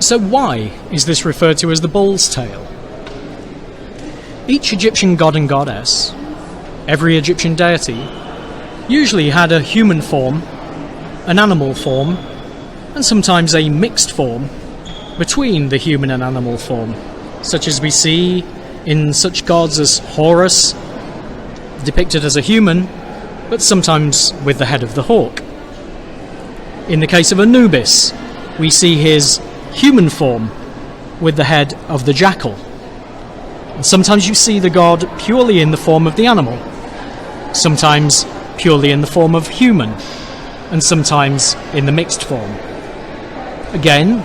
So why is this referred to as the bull's tail? Each Egyptian god and goddess, every Egyptian deity, usually had a human form, an animal form, and sometimes a mixed form between the human and animal form, such as we see in such gods as Horus, depicted as a human, but sometimes with the head of the hawk. In the case of Anubis, we see his human form with the head of the jackal. And sometimes you see the god purely in the form of the animal, sometimes purely in the form of human, and sometimes in the mixed form. Again,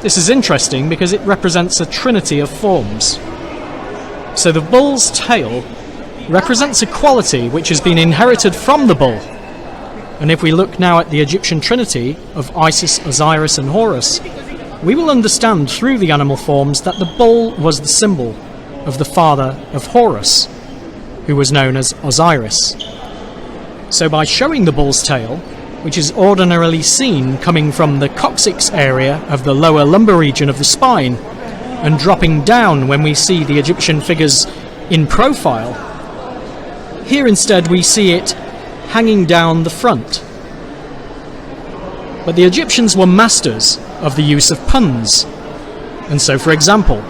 this is interesting because it represents a trinity of forms. So the bull's tail represents a quality which has been inherited from the bull. And if we look now at the Egyptian trinity of Isis, Osiris and Horus, we will understand through the animal forms that the bull was the symbol of the father of Horus, who was known as Osiris. So by showing the bull's tail, which is ordinarily seen coming from the coccyx area of the lower lumbar region of the spine, and dropping down when we see the Egyptian figures in profile, here instead we see it hanging down the front. But the Egyptians were masters of the use of puns, and so, for example,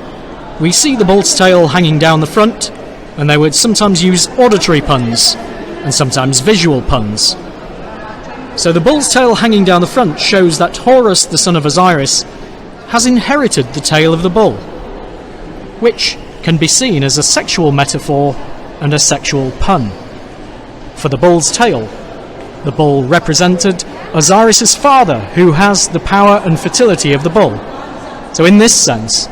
we see the bull's tail hanging down the front, and they would sometimes use auditory puns and sometimes visual puns. So the bull's tail hanging down the front shows that Horus, the son of Osiris, has inherited the tail of the bull, which can be seen as a sexual metaphor and a sexual pun. For the bull's tail, the bull represented Osiris's father, who has the power and fertility of the bull. So in this sense,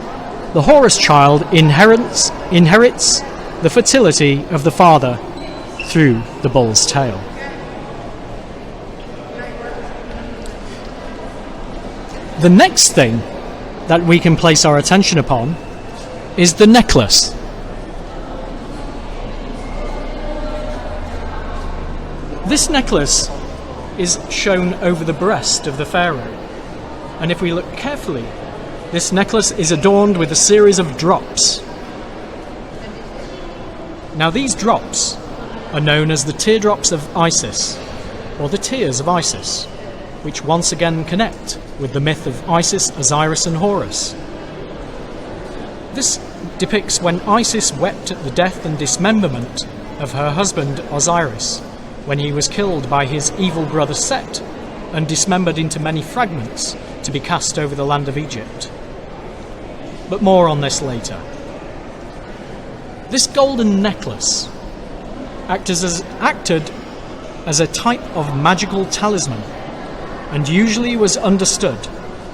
the Horus child inherits the fertility of the father through the bull's tail. The next thing that we can place our attention upon is the necklace. This necklace is shown over the breast of the pharaoh, and if we look carefully, this necklace is adorned with a series of drops. Now these drops are known as the teardrops of Isis, or the tears of Isis, which once again connect with the myth of Isis, Osiris and Horus. This depicts when Isis wept at the death and dismemberment of her husband Osiris, when he was killed by his evil brother Set and dismembered into many fragments to be cast over the land of Egypt. But more on this later. This golden necklace acted as a type of magical talisman, and usually was understood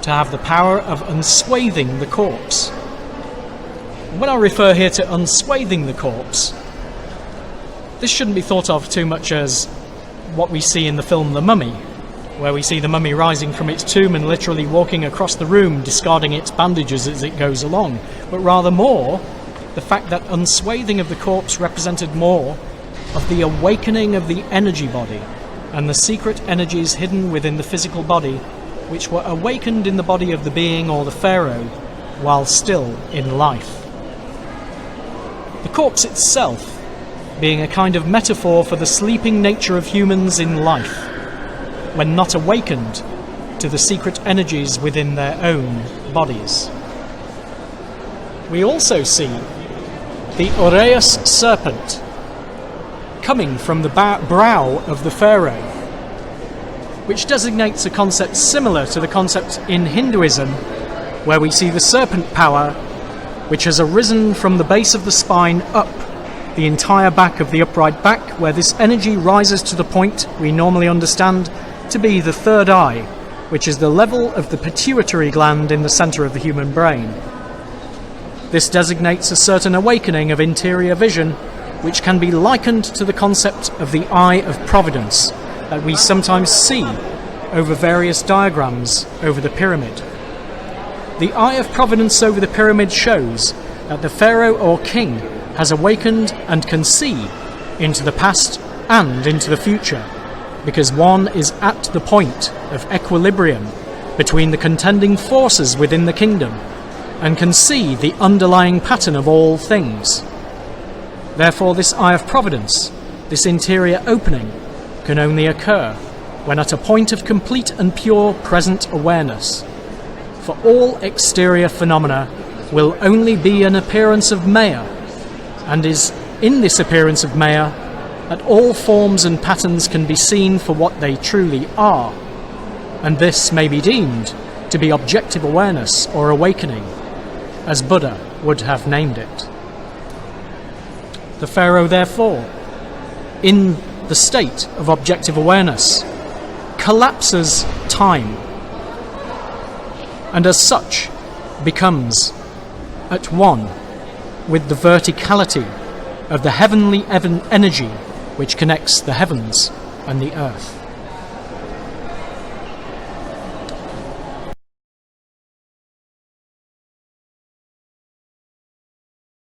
to have the power of unswathing the corpse. When I refer here to unswathing the corpse, this shouldn't be thought of too much as what we see in the film The Mummy, where we see the mummy rising from its tomb and literally walking across the room, discarding its bandages as it goes along, but rather more the fact that unswathing of the corpse represented more of the awakening of the energy body and the secret energies hidden within the physical body, which were awakened in the body of the being or the pharaoh while still in life. The corpse itself being a kind of metaphor for the sleeping nature of humans in life, when not awakened to the secret energies within their own bodies. We also see the Ureus serpent coming from the brow of the pharaoh, which designates a concept similar to the concept in Hinduism, where we see the serpent power which has arisen from the base of the spine up the entire back of the upright back, where this energy rises to the point we normally understand to be the third eye, which is the level of the pituitary gland in the center of the human brain. This designates a certain awakening of interior vision, which can be likened to the concept of the eye of providence that we sometimes see over various diagrams over the pyramid. The eye of providence over the pyramid shows that the pharaoh or king has awakened and can see into the past and into the future, because one is at the point of equilibrium between the contending forces within the kingdom and can see the underlying pattern of all things. Therefore, this eye of providence, this interior opening, can only occur when at a point of complete and pure present awareness. For all exterior phenomena will only be an appearance of Maya, and is in this appearance of Maya that all forms and patterns can be seen for what they truly are, and this may be deemed to be objective awareness or awakening, as Buddha would have named it. The Pharaoh, therefore, in the state of objective awareness, collapses time, and as such becomes at one with the verticality of the heavenly energy which connects the heavens and the earth.